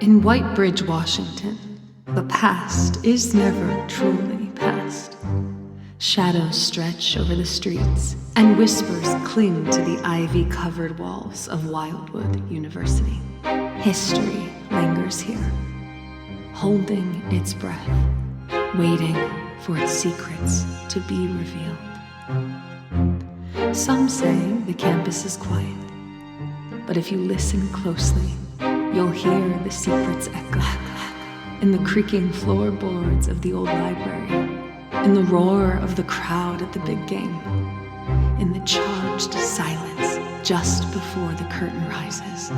In White Bridge, Washington, the past is never truly past. Shadows stretch over the streets, and whispers cling to the ivy-covered walls of Wildwood University. History lingers here, holding its breath, waiting for its secrets to be revealed. Some say the campus is quiet, but if you listen closely, you'll hear the secrets echo in the creaking floorboards of the old library, in the roar of the crowd at the big game, in the charged silence just before the curtain rises.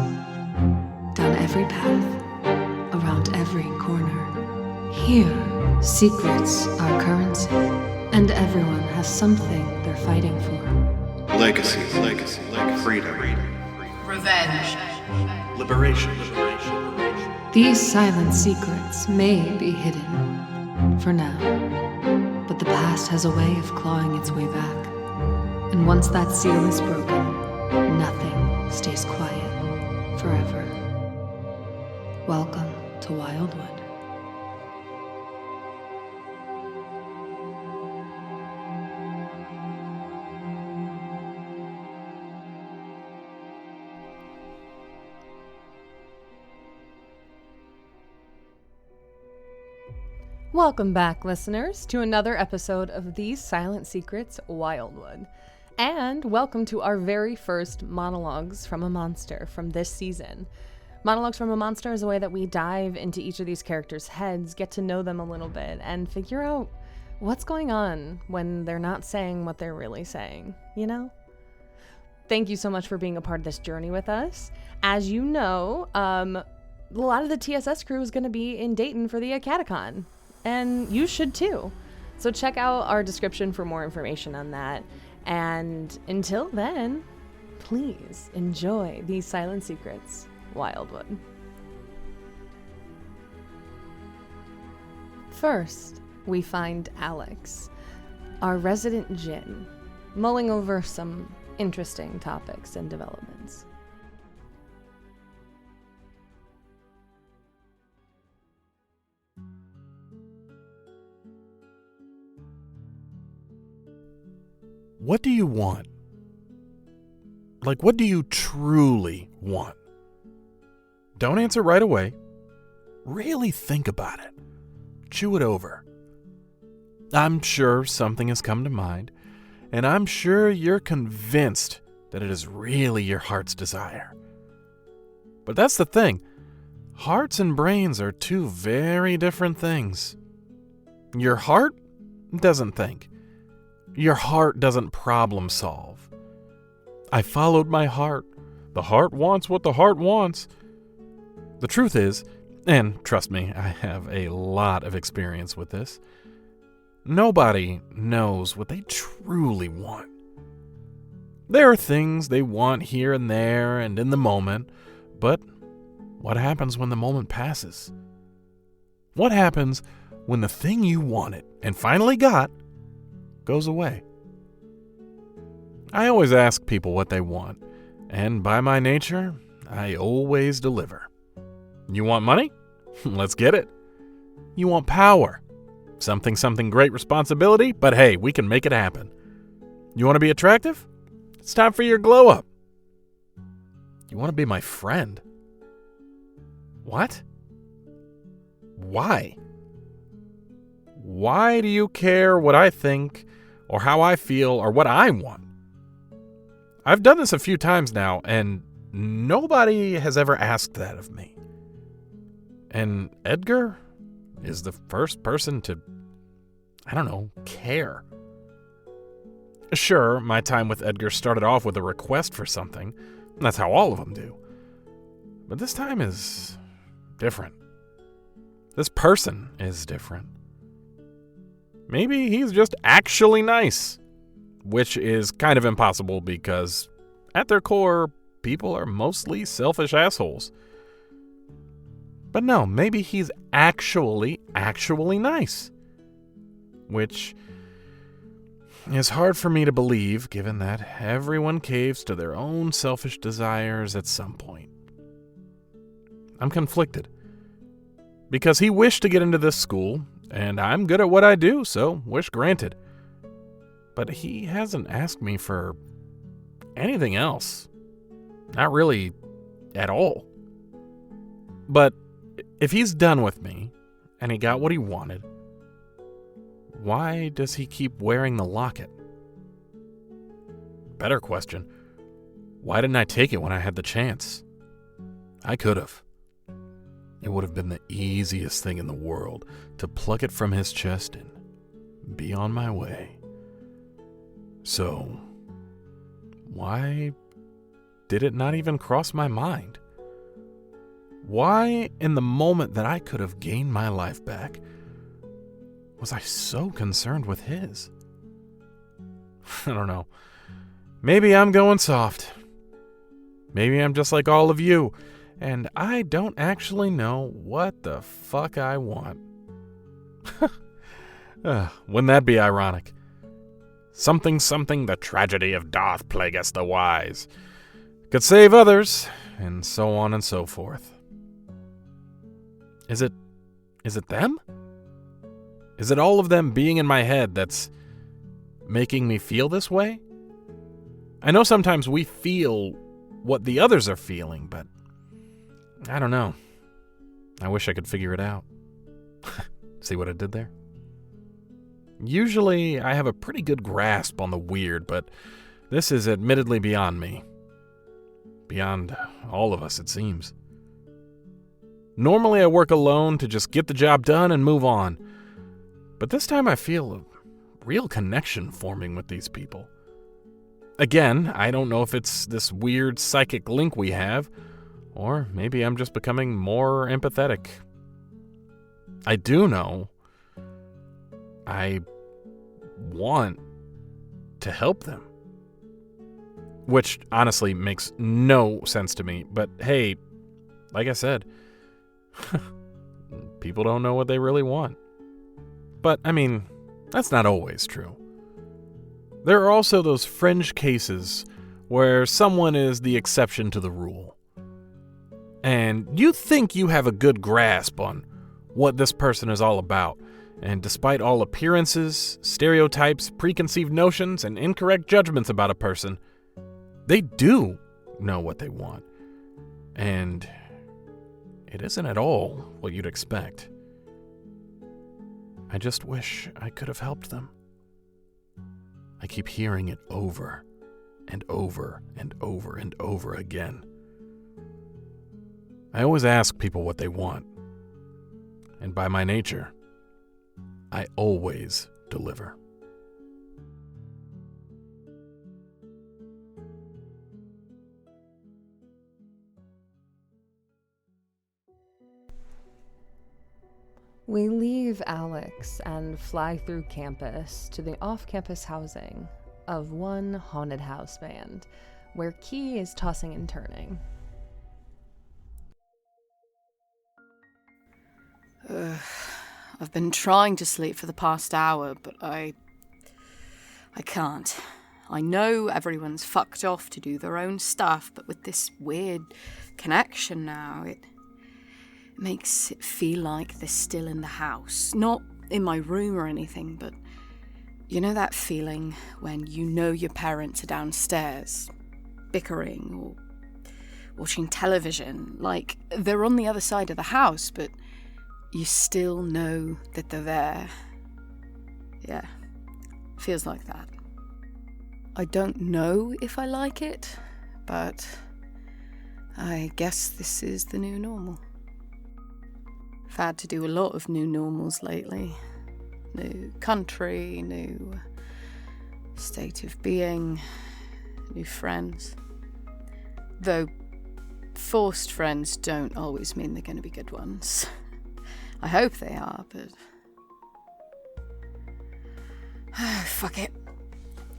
Down every path, around every corner. Here, secrets are currency, and everyone has something they're fighting for. Legacy, freedom, revenge, liberation. These silent secrets may be hidden, for now, but the past has a way of clawing its way back. And once that seal is broken, nothing stays quiet forever. Welcome to Wildwood. Welcome back, listeners, to another episode of These Silent Secrets Wildwood. And welcome to our very first Monologues from a Monster from this season. Monologues from a Monster is a way that we dive into each of these characters' heads, get to know them a little bit, and figure out what's going on when they're not saying what they're really saying, you know? Thank you so much for being a part of this journey with us. As you know, a lot of the TSS crew is going to be in Dayton for the Acadecon. And you should too. So check out our description for more information on that. And until then, please enjoy These Silent Secrets, Wildwood. First, we find Alex, our resident djinn, mulling over some interesting topics and developments. What do you want? Like, what do you truly want? Don't answer right away. Really think about it. Chew it over. I'm sure something has come to mind, and I'm sure you're convinced that it is really your heart's desire. But that's the thing. Hearts and brains are two very different things. Your heart doesn't think. Your heart doesn't problem solve. I followed my heart. The heart wants what the heart wants. The truth is, and trust me, I have a lot of experience with this, nobody knows what they truly want. There are things they want here and there and in the moment, but what happens when the moment passes? What happens when the thing you wanted and finally got goes away? I always ask people what they want, and by my nature, I always deliver. You want money? Let's get it. You want power? Something great responsibility, but hey, we can make it happen. You want to be attractive? It's time for your glow up. You want to be my friend? What? Why? Why do you care what I think or how I feel or what I want? I've done this a few times now, and nobody has ever asked that of me. And Edgar is the first person to, care. Sure, my time with Edgar started off with a request for something. That's how all of them do. But this time is different. This person is different. Maybe he's just actually nice, which is kind of impossible because at their core, people are mostly selfish assholes. But no, maybe he's actually nice, which is hard for me to believe given that everyone caves to their own selfish desires at some point. I'm conflicted. because he wished to get into this school, and I'm good at what I do, so wish granted. But he hasn't asked me for anything else. Not really at all. But if he's done with me, and he got what he wanted, why does he keep wearing the locket? Better question, why didn't I take it when I had the chance? I could have. It would have been the easiest thing in the world to pluck it from his chest and be on my way. So, why did it not even cross my mind? Why, in the moment that I could have gained my life back, was I so concerned with his? I don't know. Maybe I'm going soft. Maybe I'm just like all of you, and I don't actually know what the fuck I want. Wouldn't that be ironic? Something, the tragedy of doth plagueth the wise. Could save others, and so on and so forth. Is it them? Is it all of them being in my head that's making me feel this way? I know sometimes we feel what the others are feeling, but I don't know. I wish I could figure it out. See what I did there? Usually I have a pretty good grasp on the weird, but this is admittedly beyond me. Beyond all of us, it seems. Normally I work alone to just get the job done and move on. But this time I feel a real connection forming with these people. Again, I don't know if it's this weird psychic link we have, or maybe I'm just becoming more empathetic. I do know I want to help them. Which honestly makes no sense to me, but hey, like I said, people don't know what they really want. But, I mean, that's not always true. There are also those fringe cases where someone is the exception to the rule. And you think you have a good grasp on what this person is all about, and despite all appearances, stereotypes, preconceived notions, and incorrect judgments about a person, they do know what they want. And it isn't at all what you'd expect. I just wish I could have helped them. I keep hearing it over and over and over and over again. I always ask people what they want. And by my nature, I always deliver. We leave Alex and fly through campus to the off-campus housing of one haunted house band, where Key is tossing and turning. I've been trying to sleep for the past hour, but I can't. I know everyone's fucked off to do their own stuff, but with this weird connection now, it makes it feel like they're still in the house. Not in my room or anything, but you know that feeling when you know your parents are downstairs, bickering or watching television, like they're on the other side of the house, but you still know that they're there. Yeah, feels like that. I don't know if I like it, but I guess this is the new normal. I've had to do a lot of new normals lately. New country, new state of being, new friends. Though forced friends don't always mean they're going to be good ones. I hope they are, but fuck it.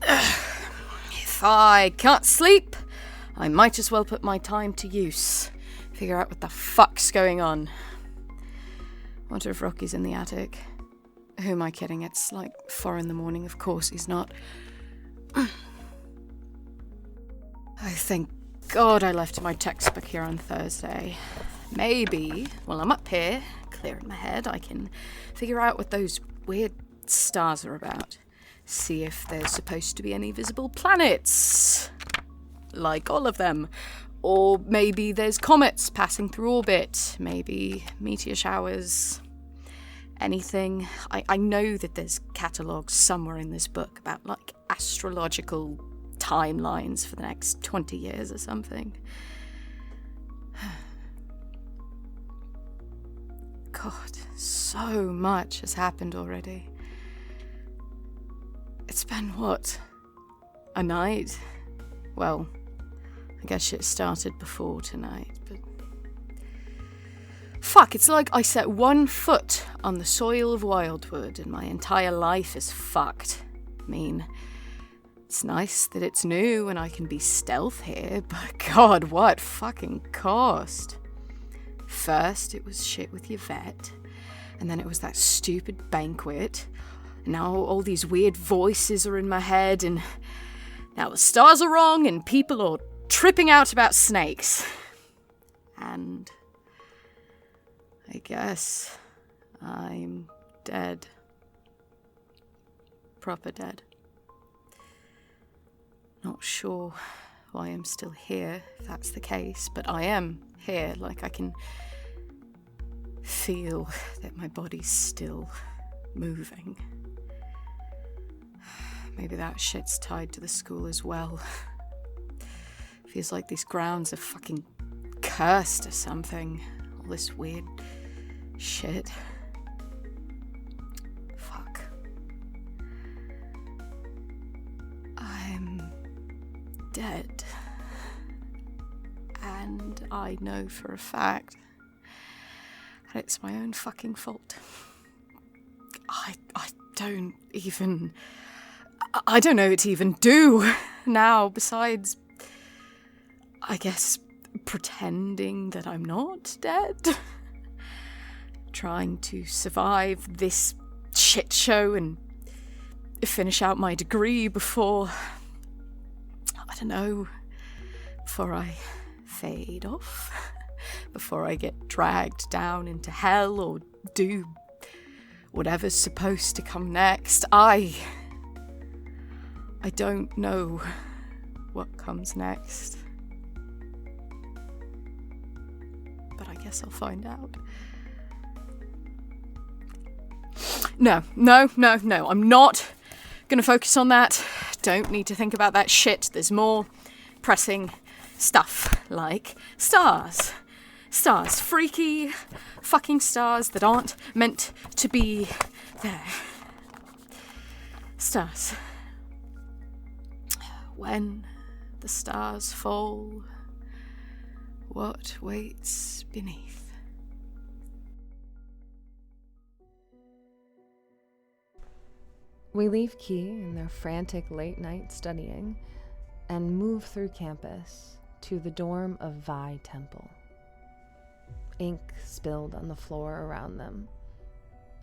If I can't sleep, I might as well put my time to use. Figure out what the fuck's going on. Wonder if Rocky's in the attic. Who am I kidding? It's like 4 a.m, of course he's not. Oh, thank God I left my textbook here on Thursday. Maybe, while I'm up here, clear in my head, I can figure out what those weird stars are about. See if there's supposed to be any visible planets. Like all of them. Or maybe there's comets passing through orbit. Maybe meteor showers. Anything. I know that there's catalogues somewhere in this book about, like, astrological timelines for the next 20 years or something. God, so much has happened already. It's been, what, a night? Well, I guess shit started before tonight, but... Fuck, it's like I set one foot on the soil of Wildwood and my entire life is fucked. I mean, it's nice that it's new and I can be stealth here, but God, what fucking cost? First, it was shit with Yvette, and then it was that stupid banquet. Now all these weird voices are in my head, and now the stars are wrong, and people are tripping out about snakes. And I guess I'm dead. Proper dead. Not sure why I'm still here, if that's the case, but I am here. Like, I can feel that my body's still moving. Maybe that shit's tied to the school as well. Feels like these grounds are fucking cursed or something. All this weird shit. Fuck. I'm dead. And I know for a fact that it's my own fucking fault. I don't know what to even do now, besides, I guess, pretending that I'm not dead. Trying to survive this shit show and finish out my degree before, I don't know, before I fade off, before I get dragged down into hell or do whatever's supposed to come next. I don't know what comes next. But I guess I'll find out. No. I'm not gonna focus on that. Don't need to think about that shit. There's more pressing stuff, like stars. Stars. Freaky fucking stars that aren't meant to be there. Stars. When the stars fall, what waits beneath? We leave Key in their frantic late night studying and move through campus to the dorm of Vi Temple. Ink spilled on the floor around them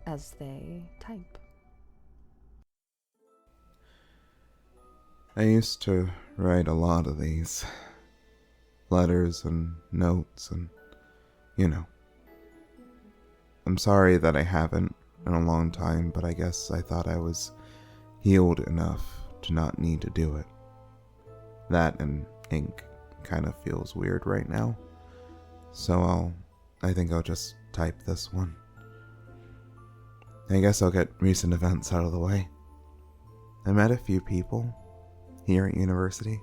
as they type. I used to write a lot of these letters and notes and, I'm sorry that I haven't in a long time, but I guess I thought I was healed enough to not need to do it. That and ink kind of feels weird right now, so I think I'll just type this one. I guess I'll get recent events out of the way. I met a few people here at university.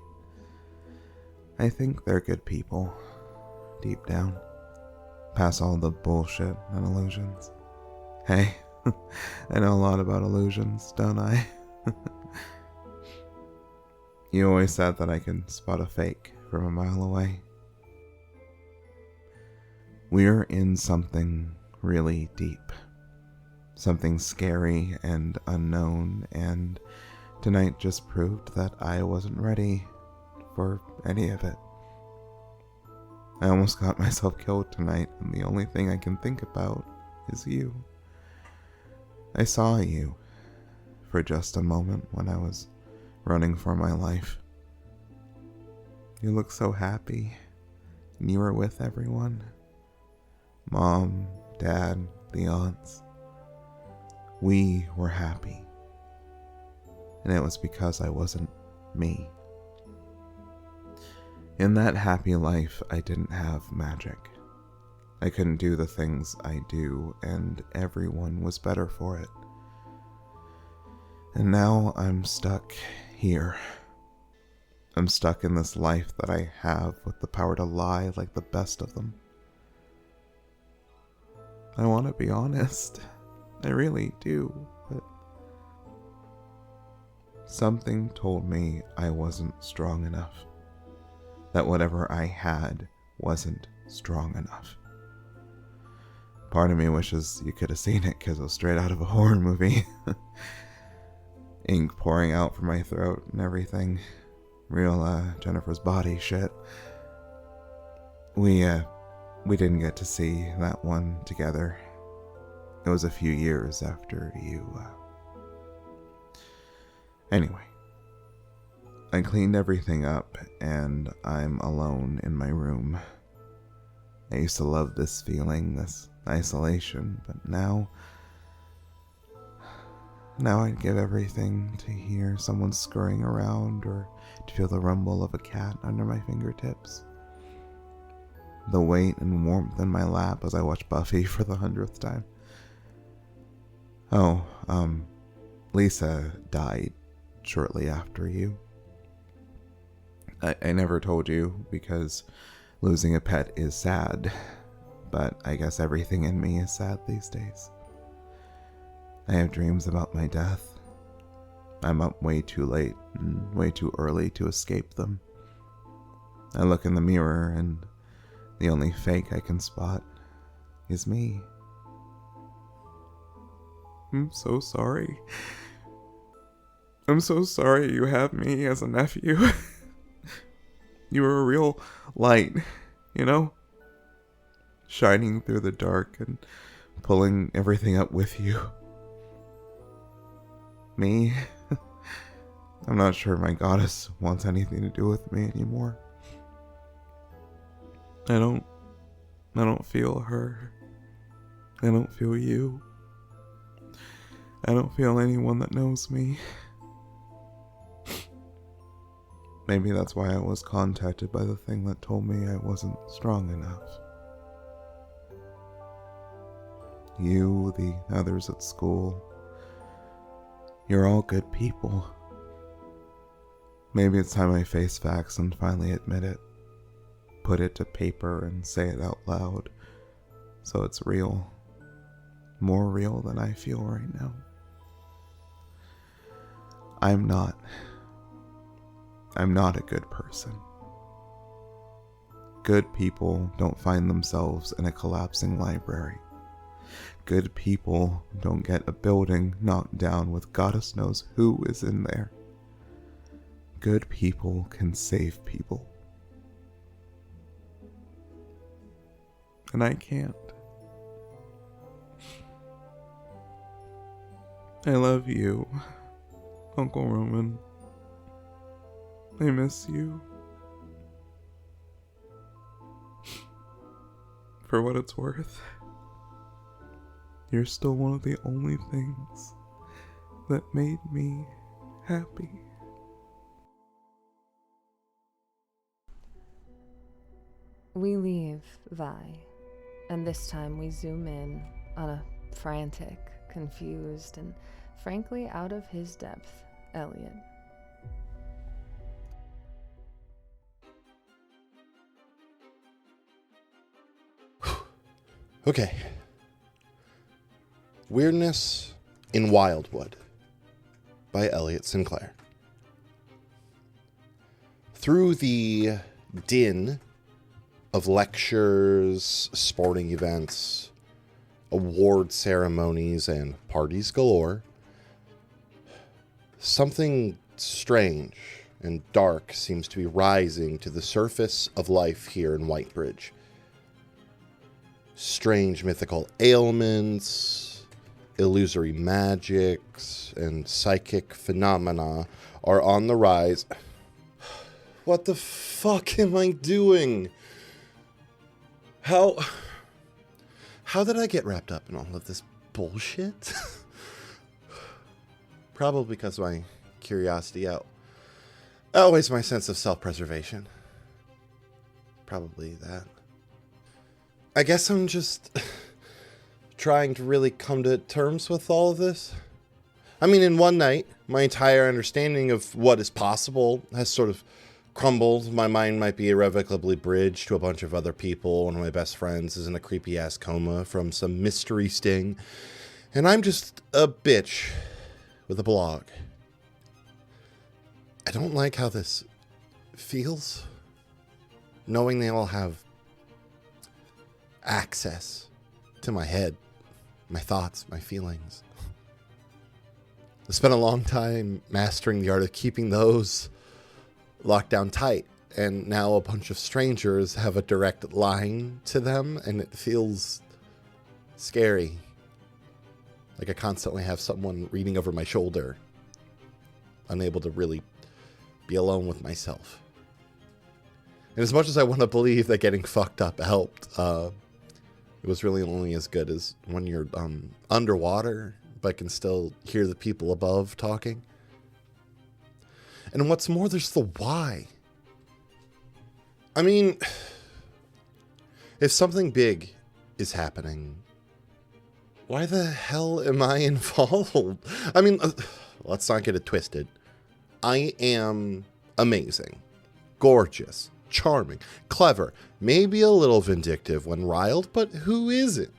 I think they're good people, deep down, past all the bullshit and illusions. Hey, I know a lot about illusions, don't I? You always said that I can spot a fake from a mile away. We're in something really deep, something scary and unknown, and tonight just proved that I wasn't ready for any of it. I almost got myself killed tonight, and the only thing I can think about is you. I saw you for just a moment when I was running for my life. You looked so happy, and you were with everyone. Mom, Dad, the odds. We were happy. And it was because I wasn't me. In that happy life, I didn't have magic. I couldn't do the things I do, and everyone was better for it. And now I'm stuck here. I'm stuck in this life that I have with the power to lie like the best of them. I want to be honest. I really do, but something told me I wasn't strong enough. That whatever I had wasn't strong enough. Part of me wishes you could have seen it because it was straight out of a horror movie. Ink pouring out from my throat and everything. Real Jennifer's Body shit. We didn't get to see that one together. It was a few years after you. Anyway, I cleaned everything up and I'm alone in my room. I used to love this feeling, this isolation, but now I'd give everything to hear someone scurrying around or to feel the rumble of a cat under my fingertips. The weight and warmth in my lap as I watch Buffy for the 100th time. Oh, Lisa died shortly after you. I never told you because losing a pet is sad, but I guess everything in me is sad these days. I have dreams about my death. I'm up way too late and way too early to escape them. I look in the mirror and the only fake I can spot is me. I'm so sorry. I'm so sorry you have me as a nephew. You were a real light, you know? Shining through the dark and pulling everything up with you. Me? I'm not sure my goddess wants anything to do with me anymore. I don't feel her. I don't feel you. I don't feel anyone that knows me. Maybe that's why I was contacted by the thing that told me I wasn't strong enough. You, the others at school, you're all good people. Maybe it's time I face facts and finally admit it. Put it to paper and say it out loud. So it's real. More real than I feel right now. I'm not a good person. Good people don't find themselves in a collapsing library. Good people don't get a building knocked down with goddess knows who is in there. Good people can save people. And I can't. I love you, Uncle Roman. I miss you. For what it's worth, you're still one of the only things that made me happy. We leave Vi, and this time we zoom in on a frantic, confused, and frankly out of his depth Elliot. Okay. Weirdness in Wildwood by Elliot Sinclair. Through the din of lectures, sporting events, award ceremonies, and parties galore, something strange and dark seems to be rising to the surface of life here in Whitebridge. Strange mythical ailments, illusory magics, and psychic phenomena are on the rise. What the fuck am I doing? How How did I get wrapped up in all of this bullshit? Probably because my curiosity outweighs my sense of self-preservation. Probably that. I guess I'm just trying to really come to terms with all of this. I mean, in one night, my entire understanding of what is possible has sort of crumbled. My mind might be irrevocably bridged to a bunch of other people. One of my best friends is in a creepy-ass coma from some mystery sting. And I'm just a bitch with a blog. I don't like how this feels. Knowing they all have access to my head, my thoughts, my feelings. I spent a long time mastering the art of keeping those locked down tight, and now a bunch of strangers have a direct line to them, and it feels scary. Like I constantly have someone reading over my shoulder, unable to really be alone with myself. And as much as I want to believe that getting fucked up helped, it was really only as good as when you're underwater, but can still hear the people above talking. And what's more, there's the why. I mean, if something big is happening, why the hell am I involved? I mean, let's not get it twisted. I am amazing, gorgeous, charming, clever, maybe a little vindictive when riled, but who isn't?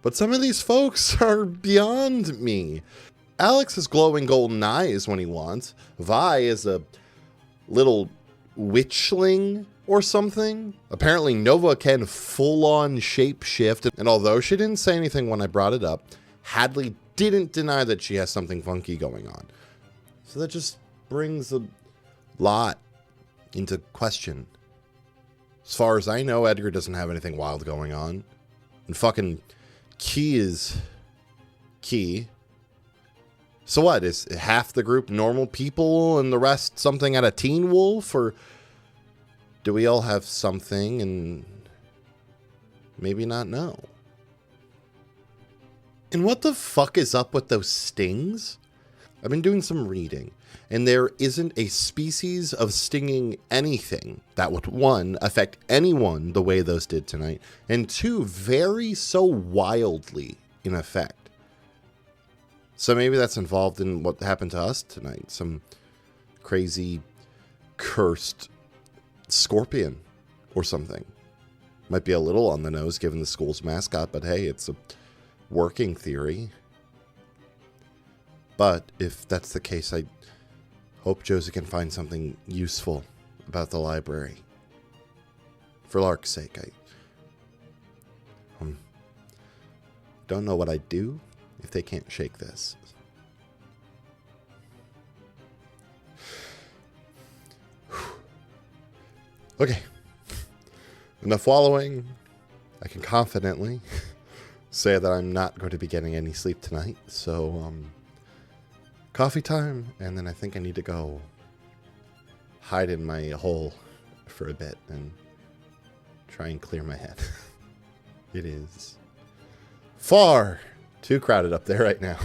But some of these folks are beyond me. Alex has glowing golden eyes when he wants. Vi is a little witchling or something. Apparently Nova can full-on shapeshift, and although she didn't say anything when I brought it up, Hadley didn't deny that she has something funky going on. So that just brings a lot into question. As far as I know, Edgar doesn't have anything wild going on. And fucking Key is Key. So what, is half the group normal people and the rest something out of Teen Wolf? Or do we all have something and maybe not know? And what the fuck is up with those stings? I've been doing some reading, and there isn't a species of stinging anything that would, one, affect anyone the way those did tonight, and two, vary so wildly in effect. So maybe that's involved in what happened to us tonight. Some crazy, cursed scorpion or something. Might be a little on the nose given the school's mascot, but hey, it's a working theory. But if that's the case, I hope Josie can find something useful about the library. For Lark's sake, I don't know what I'd do if they can't shake this. Okay. Enough wallowing. I can confidently say that I'm not going to be getting any sleep tonight. So, coffee time, and then I think I need to go hide in my hole for a bit and try and clear my head. It is far too crowded up there right now.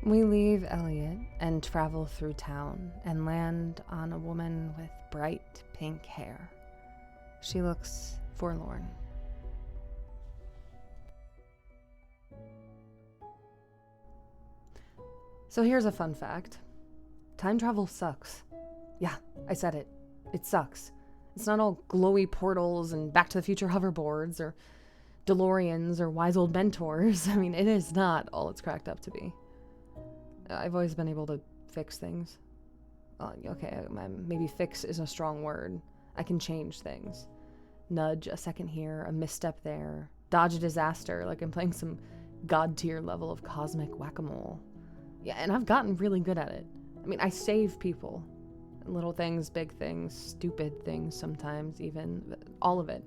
We leave Elliot and travel through town and land on a woman with bright pink hair. She looks forlorn. So here's a fun fact. Time travel sucks. Yeah, I said it. It sucks. It's not all glowy portals and Back to the Future hoverboards or DeLoreans or wise old mentors. I mean, it is not all it's cracked up to be. I've always been able to fix things. Okay, maybe fix is a strong word. I can change things. Nudge a second here, a misstep there. Dodge a disaster like I'm playing some god-tier level of cosmic whack-a-mole. Yeah, and I've gotten really good at it. I mean, I save people. Little things, big things, stupid things sometimes even. All of it.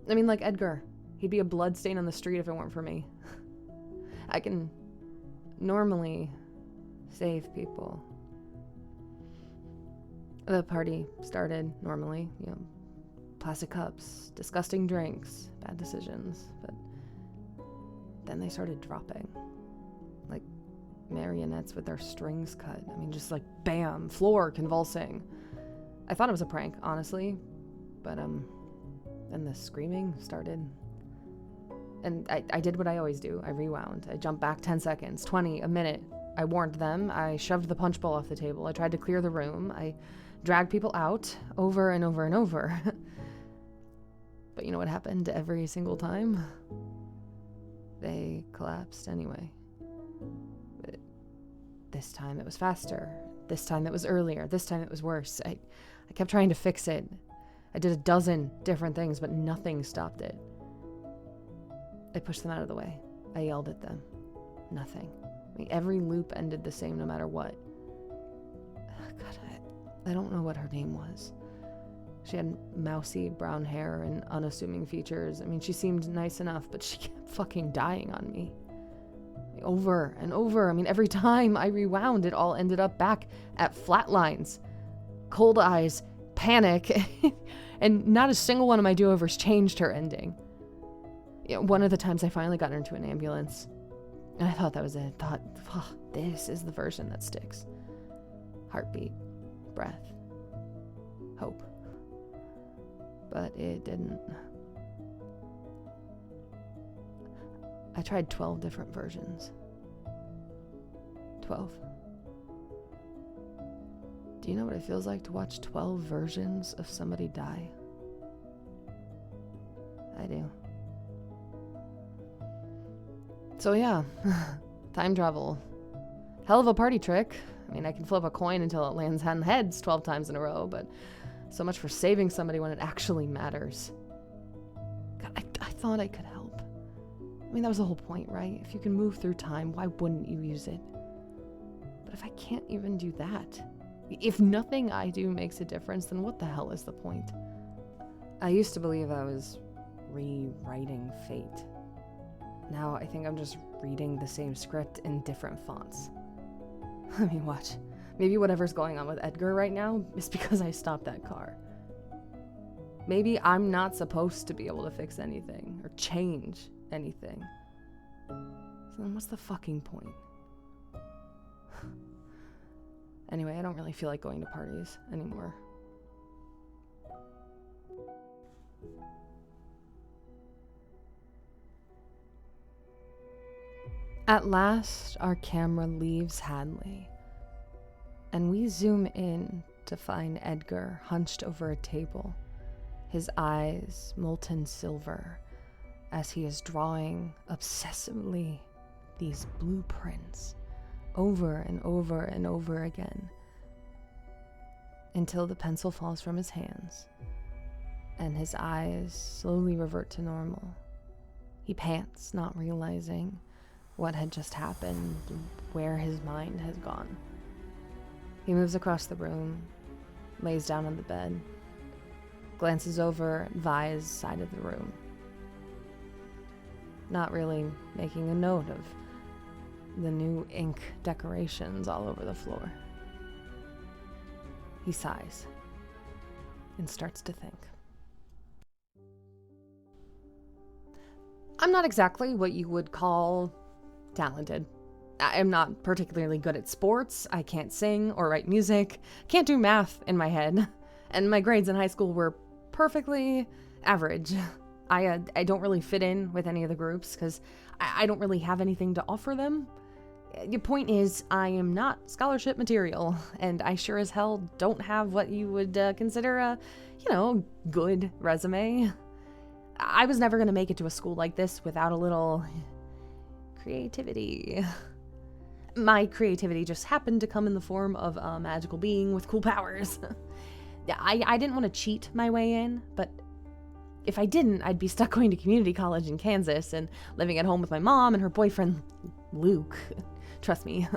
I mean, like Edgar. He'd be a bloodstain on the street if it weren't for me. I can normally save people. The party started normally, plastic cups, disgusting drinks, bad decisions, but then they started dropping. Like marionettes with their strings cut. I mean, just like bam, floor convulsing. I thought it was a prank, honestly, but then the screaming started. And I did what I always do. I rewound. I jumped back 10 seconds, 20, a minute. I warned them. I shoved the punch bowl off the table. I tried to clear the room. I dragged people out over and over and over. But you know what happened every single time? They collapsed anyway. But this time it was faster. This time it was earlier. This time it was worse. I kept trying to fix it. I did a dozen different things, but nothing stopped it. I pushed them out of the way. I yelled at them. Nothing. I mean, every loop ended the same no matter what. God, I don't know what her name was. She had mousy brown hair and unassuming features. I mean, she seemed nice enough, but she kept fucking dying on me. Over and over. I mean, every time I rewound, it all ended up back at flatlines. Cold eyes, panic, and not a single one of my do-overs changed her ending. One of the times I finally got her into an ambulance, and I thought that was it. Thought, this is the version that sticks. Heartbeat, breath, hope. But it didn't. I tried 12 different versions. 12. Do you know what it feels like to watch 12 versions of somebody die? I do. So yeah, time travel. Hell of a party trick. I mean, I can flip a coin until it lands on heads 12 times in a row, but so much for saving somebody when it actually matters. God, I thought I could help. I mean, that was the whole point, right? If you can move through time, why wouldn't you use it? But if I can't even do that, if nothing I do makes a difference, then what the hell is the point? I used to believe I was rewriting fate. Now I think I'm just reading the same script in different fonts. I mean, watch. Maybe whatever's going on with Edgar right now is because I stopped that car. Maybe I'm not supposed to be able to fix anything or change anything. So then what's the fucking point? Anyway, I don't really feel like going to parties anymore. At last, our camera leaves Hadley, and we zoom in to find Edgar hunched over a table, his eyes molten silver, as he is drawing obsessively these blueprints over and over and over again, until the pencil falls from his hands, and his eyes slowly revert to normal. He pants, not realizing what had just happened, where his mind has gone. He moves across the room, lays down on the bed, glances over at Vi's side of the room, not really making a note of the new ink decorations all over the floor. He sighs and starts to think. I'm not exactly what you would call talented. I am not particularly good at sports. I can't sing or write music. Can't do math in my head. And my grades in high school were perfectly average. I don't really fit in with any of the groups because I don't really have anything to offer them. The point is, I am not scholarship material, and I sure as hell don't have what you would consider a, good resume. I was never going to make it to a school like this without a little creativity. My creativity just happened to come in the form of a magical being with cool powers. I didn't want to cheat my way in, but if I didn't, I'd be stuck going to community college in Kansas and living at home with my mom and her boyfriend, Luke. Trust me,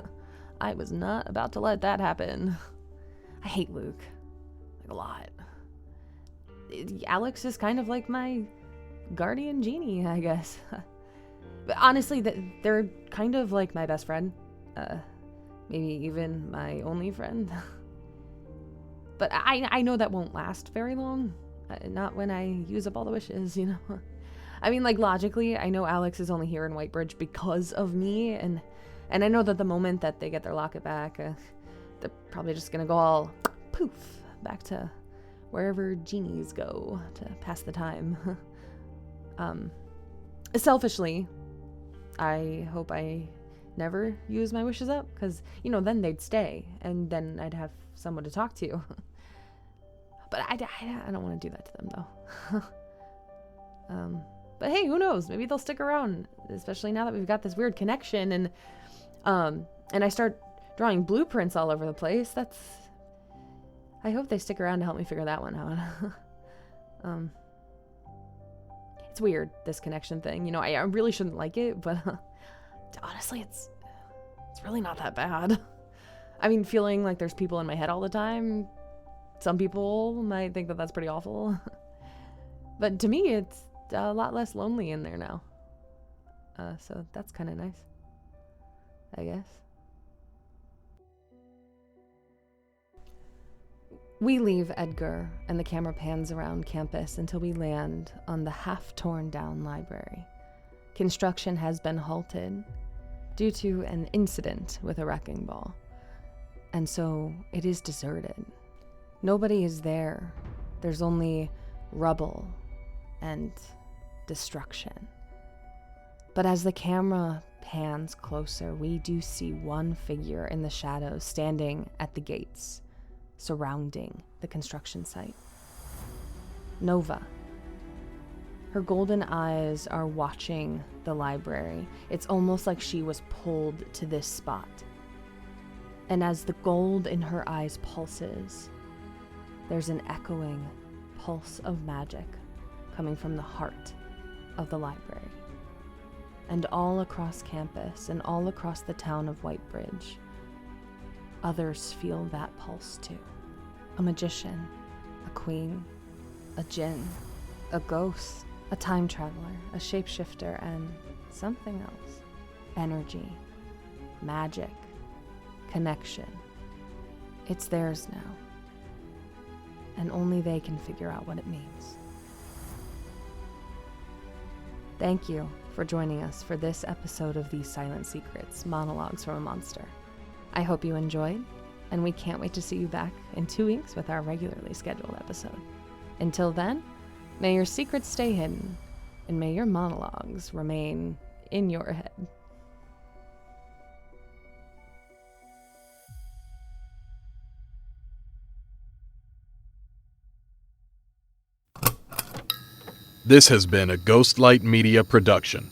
I was not about to let that happen. I hate Luke. Like, a lot. Alex is kind of like my guardian genie, I guess. But honestly, they're kind of like my best friend. Maybe even my only friend. But I know that won't last very long. Not when I use up all the wishes, you know? I mean, like, logically, I know Alex is only here in Whitebridge because of me, and I know that the moment that they get their locket back, they're probably just gonna go all poof back to wherever genies go to pass the time. Selfishly, I hope I never use my wishes up, because, you know, then they'd stay, and then I'd have someone to talk to. But I don't want to do that to them, though. But hey, who knows? Maybe they'll stick around, especially now that we've got this weird connection, and I start drawing blueprints all over the place. I hope they stick around to help me figure that one out. It's weird, this connection thing. You know, I really shouldn't like it, but honestly, it's really not that bad. I mean, feeling like there's people in my head all the time, some people might think that that's pretty awful. But to me, it's a lot less lonely in there now. So that's kind of nice, I guess. We leave Edgar, and the camera pans around campus until we land on the half-torn-down library. Construction has been halted due to an incident with a wrecking ball, and so it is deserted. Nobody is there. There's only rubble and destruction. But as the camera pans closer, we do see one figure in the shadows standing at the gates, surrounding the construction site. Nova. Her golden eyes are watching the library. It's almost like she was pulled to this spot. And as the gold in her eyes pulses, there's an echoing pulse of magic coming from the heart of the library. And all across campus and all across the town of Whitebridge, others feel that pulse too. A magician, a queen, a djinn, a ghost, a time traveler, a shapeshifter, and something else. Energy, magic, connection. It's theirs now. And only they can figure out what it means. Thank you for joining us for this episode of These Silent Secrets, Monologues from a Monster. I hope you enjoyed, and we can't wait to see you back in 2 weeks with our regularly scheduled episode. Until then, may your secrets stay hidden, and may your monologues remain in your head. This has been a Ghostlight Media production.